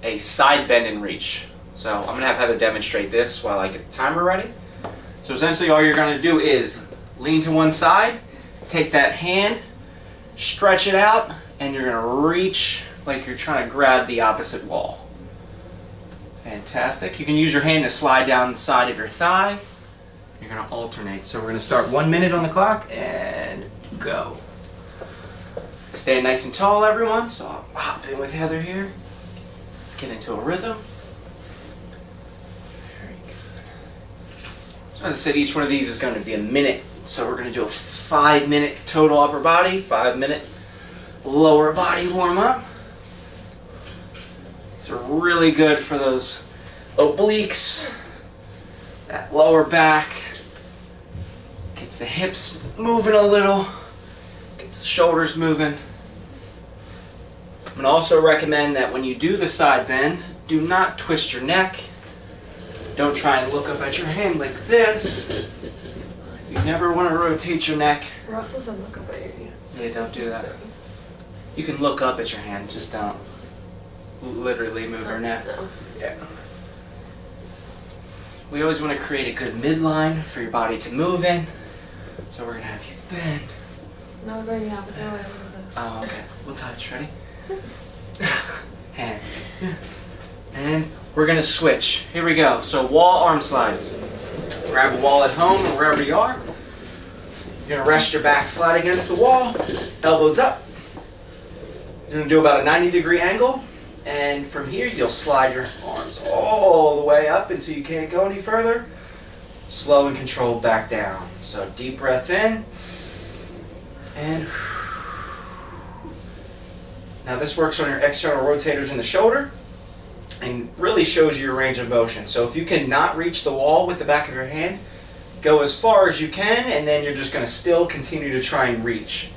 a side bend and reach. So I'm going to have Heather demonstrate this while I get the timer ready. So essentially all you're going to do is lean to one side, take that hand, stretch it out, and you're going to reach like you're trying to grab the opposite wall. Fantastic. You can use your hand to slide down the side of your thigh. You're going to alternate. So we're going to start 1 minute on the clock and go. Stay nice and tall, everyone. So I'll hop in with Heather here. Get into a rhythm. Very good. So as I said, each one of these is going to be a minute. So we're going to do a 5-minute total upper body, 5-minute lower body warm up. So really good for those obliques, that lower back. Gets the hips moving a little, gets the shoulders moving. I'm going to also recommend that when you do the side bend, do not twist your neck. Don't try and look up at your hand like this. You never want to rotate your neck. We're also supposed to look up at your hand. Yeah, don't do that. You can look up at your hand, just don't literally move your neck. No. Yeah. We always want to create a good midline for your body to move in. So we're going to have you bend. No, we're going the opposite way. What is this? Oh, okay. We'll touch. Ready? Hand. And we're going to switch. Here we go. So wall arm slides. Grab a wall at home or wherever you are. You're going to rest your back flat against the wall. Elbows up. You're going to do about a 90-degree angle. And from here, you'll slide your arms all the way up until you can't go any further. Slow and controlled back down. So deep breaths in. And now this works on your external rotators in the shoulder and really shows you your range of motion. So if you cannot reach the wall with the back of your hand, go as far as you can, and then you're just going to still continue to try and reach.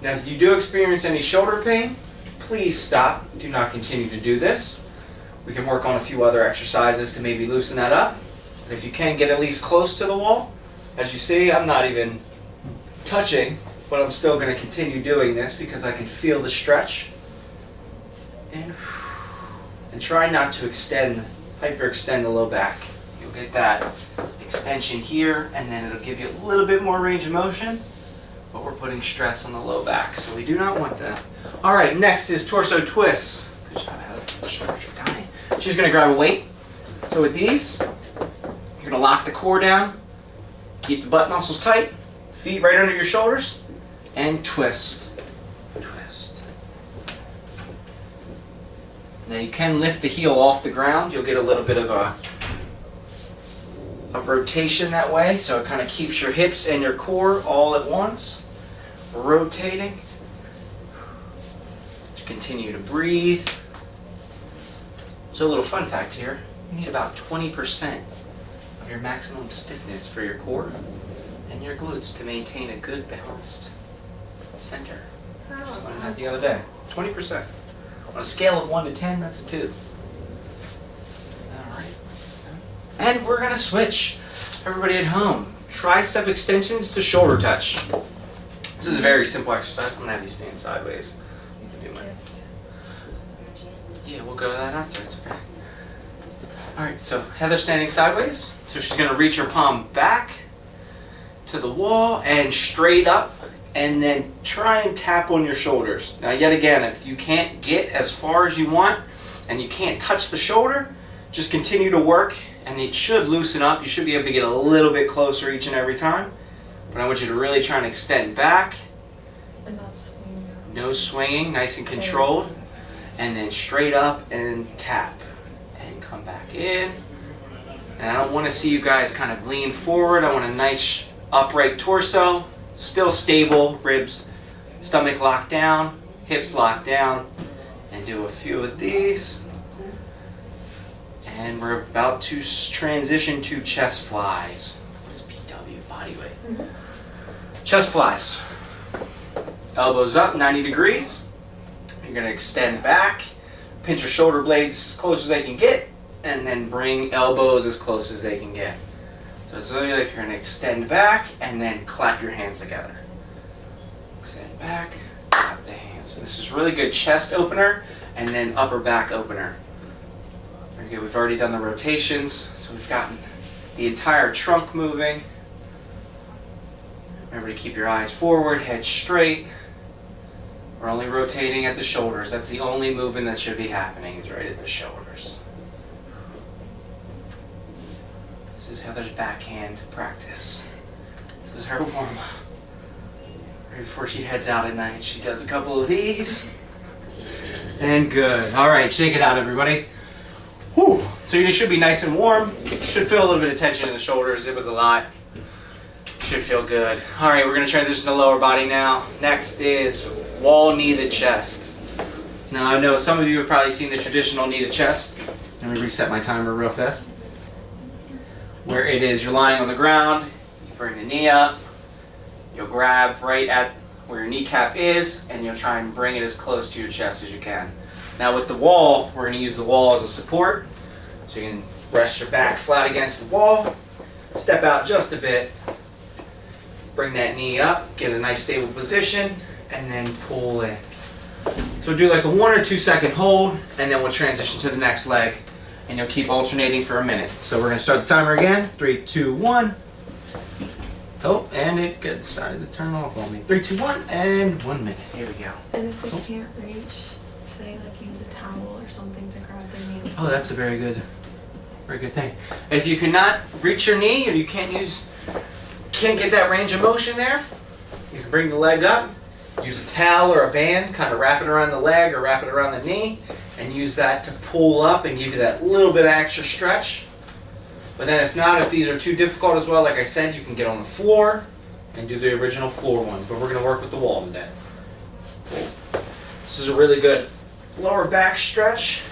Now if you do experience any shoulder pain, please stop. Do not continue to do this. We can work on a few other exercises to maybe loosen that up. But if you can get at least close to the wall, as you see, I'm not even touching, but I'm still going to continue doing this because I can feel the stretch. And try not to hyperextend the low back. You'll get that extension here, and then it'll give you a little bit more range of motion, but we're putting stress on the low back, so we do not want that. All right, next is torso twists. Good job, Heather. Shoulders are dying. She's going to grab a weight. So with these, you're going to lock the core down, keep the butt muscles tight, feet right under your shoulders, and twist. Twist. Now you can lift the heel off the ground. You'll get a little bit of a rotation that way, so it kind of keeps your hips and your core all at once. Rotating. Just continue to breathe. So a little fun fact here, you need about 20% of your maximum stiffness for your core and your glutes to maintain a good balanced center. Just learned that the other day. 20%. On a scale of 1 to 10, that's a 2. Alright. And we're going to switch. Everybody at home, tricep extensions to shoulder touch. This is a very simple exercise. I'm going to have you stand sideways. Yeah, we'll go to that after. It's okay. Alright, so Heather's standing sideways. So she's going to reach her palm back to the wall and straight up, and then try and tap on your shoulders. Now yet again, if you can't get as far as you want and you can't touch the shoulder, just continue to work and it should loosen up. You should be able to get a little bit closer each and every time. But I want you to really try and extend back. And not swinging. No swinging, nice and controlled. And then straight up and tap. And come back in. And I don't want to see you guys kind of lean forward. I want a nice upright torso. Still stable, ribs, stomach locked down, hips locked down, and do a few of these. And we're about to transition to chest flies. What is PW? Body weight. Chest flies. Elbows up, 90 degrees. You're going to extend back, pinch your shoulder blades as close as they can get, and then bring elbows as close as they can get. So it's really like you're going to extend back and then clap your hands together. Extend back, clap the hands. So this is really good chest opener and then upper back opener. Very good. We've already done the rotations, so we've gotten the entire trunk moving. Remember to keep your eyes forward, head straight. We're only rotating at the shoulders. That's the only movement that should be happening, is right at the shoulders. This is Heather's backhand practice. This is her warm-up. Right before she heads out at night, she does a couple of these. And good. All right, shake it out, everybody. Whew. So you should be nice and warm. Should feel a little bit of tension in the shoulders. It was a lot. Should feel good. All right, we're going to transition to lower body now. Next is wall knee to chest. Now I know some of you have probably seen the traditional knee to chest. Let me reset my timer real fast. Where it is, you're lying on the ground, you bring the knee up, you'll grab right at where your kneecap is, and you'll try and bring it as close to your chest as you can. Now with the wall, we're going to use the wall as a support. So you can rest your back flat against the wall, step out just a bit, bring that knee up, get a nice stable position, and then pull in. So do like a 1 or 2 second hold, and then we'll transition to the next leg, and you'll keep alternating for a minute. So we're going to start the timer again. 3, 2, 1. Oh, and it decided to turn off on me. 3, 2, 1, and 1 minute. Here we go. And if we can't reach, say like use a towel or something to grab their knee. Oh, that's a very good thing. If you cannot reach your knee, or you can't get that range of motion there, you can bring the leg up, use a towel or a band, kind of wrap it around the leg or wrap it around the knee, and use that to pull up and give you that little bit of extra stretch. But then if not, if these are too difficult as well, like I said, you can get on the floor and do the original floor one. But we're going to work with the wall today. This is a really good lower back stretch.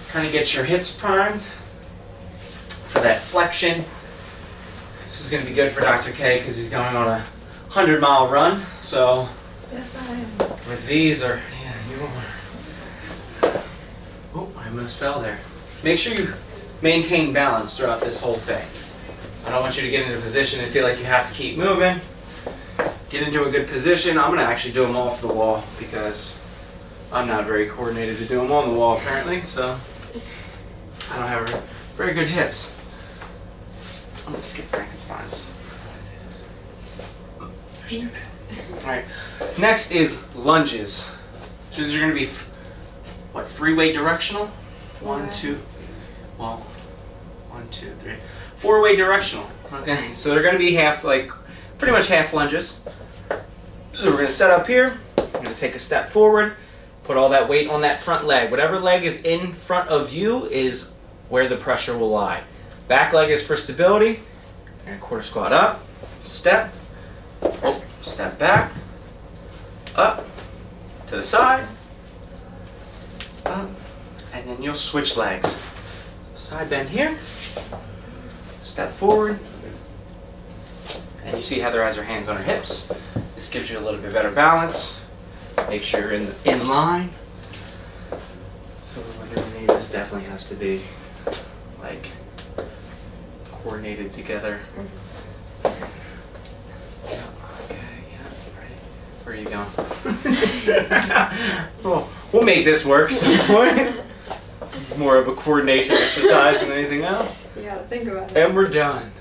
Kind of get your hips primed for that flexion. This is going to be good for Dr. K because he's going on a 100-mile run. So Yes, I am. with these, or yeah, you are. Oh, I almost fell there. Make sure you maintain balance throughout this whole thing. I don't want you to get into a position and feel like you have to keep moving. Get into a good position. I'm going to actually do them off the wall because I'm not very coordinated to do them on the wall apparently, so I don't have very good hips. I'm going to skip Frankenstein's. Alright, next is lunges. So these are going to be, what, 3-way directional? 1, 2, well, 1, 2, 3. 4-way directional. Okay, so they're going to be pretty much half lunges. So we're going to set up here. We're going to take a step forward, put all that weight on that front leg. Whatever leg is in front of you is where the pressure will lie. Back leg is for stability. And quarter squat up, step, oh, step back, up, to the side, up, and then you'll switch legs. Side bend here, step forward, and you see Heather has her hands on her hips. This gives you a little bit better balance. Make sure you're in line. So when we're doing these, this definitely has to be like coordinated together. Yeah, okay, yeah, ready? Where are you going? Well, we'll make this work some point. This is more of a coordination exercise than anything else. You gotta think about it. And we're done.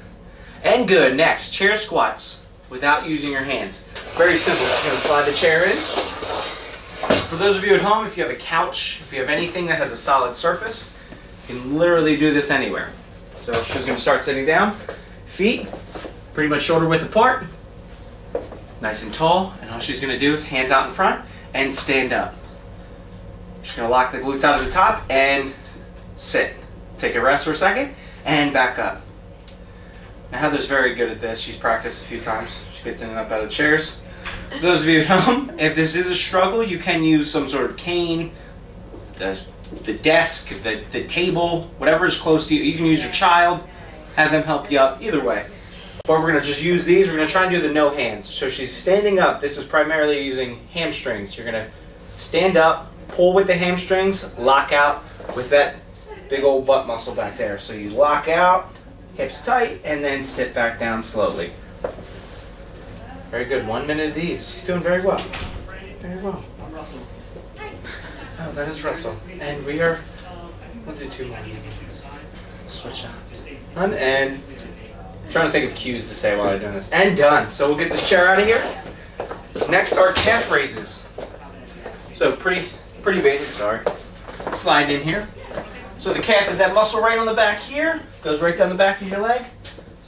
And good. Next, chair squats without using your hands. Very simple. You're going to slide the chair in. For those of you at home, if you have a couch, if you have anything that has a solid surface, you can literally do this anywhere. So she's going to start sitting down. Feet pretty much shoulder width apart. Nice and tall. And all she's going to do is hands out in front and stand up. She's going to lock the glutes out of the top and sit. Take a rest for a second and back up. Now Heather's very good at this. She's practiced a few times. She gets in and up out of chairs. For those of you at home, if this is a struggle, you can use some sort of cane, the desk, the table, whatever is close to you. You can use your child, have them help you up, either way. But we're going to just use these. We're going to try and do the no hands. So she's standing up. This is primarily using hamstrings. You're going to stand up, pull with the hamstrings, lock out with that big old butt muscle back there. So you lock out, hips tight, and then sit back down slowly. Very good. 1 minute of these. She's doing very well. Very well. Oh, that is Russell. And we'll do 2 more. Switch on. And I'm trying to think of cues to say while I'm doing this. And done. So we'll get this chair out of here. Next are calf raises. So pretty basic, sorry. Slide in here. So the calf is that muscle right on the back here. Goes right down the back of your leg.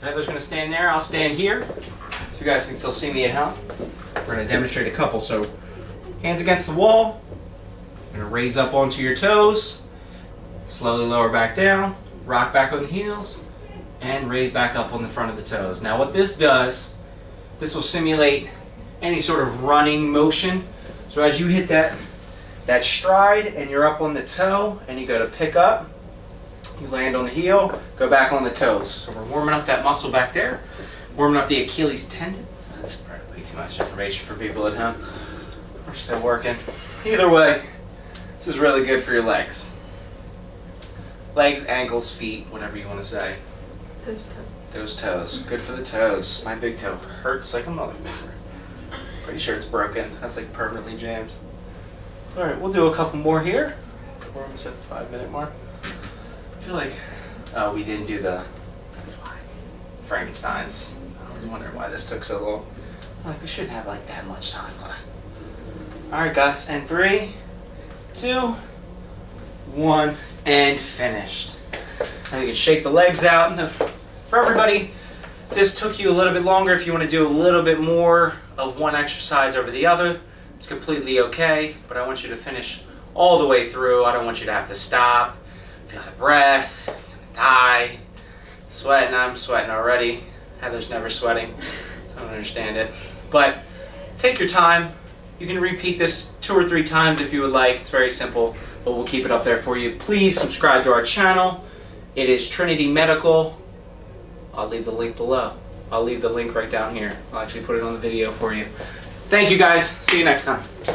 So Heather's going to stand there. I'll stand here. So you guys can still see me at home. We're going to demonstrate a couple. So hands against the wall. You're going to raise up onto your toes. Slowly lower back down. Rock back on the heels. And raise back up on the front of the toes. Now what this does, this will simulate any sort of running motion. So as you hit that stride and you're up on the toe and you go to pick up, you land on the heel, go back on the toes. So we're warming up that muscle back there, warming up the Achilles tendon. That's probably way too much information for people at home. We're still working. Either way, this is really good for your legs. Legs, ankles, feet, whatever you want to say. Those toes. Those toes. Good for the toes. My big toe hurts like a motherfucker. Pretty sure it's broken. That's like permanently jammed. Alright, we'll do a couple more here. We're almost at the 5-minute mark. I feel like, oh, we didn't do that's why. Frankenstein's. I was wondering why this took so long. Like, we shouldn't have like that much time left. Alright guys, and 3, 2, 1, and finished. Now you can shake the legs out. And for everybody, if this took you a little bit longer, if you want to do a little bit more of one exercise over the other, it's completely okay, but I want you to finish all the way through. I don't want you to have to stop, feel out of breath, you're gonna die, sweating. I'm sweating already. Heather's never sweating. I don't understand it. But take your time. You can repeat this 2 or 3 times if you would like. It's very simple, but we'll keep it up there for you. Please subscribe to our channel. It is Trinity Medical. I'll leave the link below. I'll leave the link right down here. I'll actually put it on the video for you. Thank you guys. See you next time.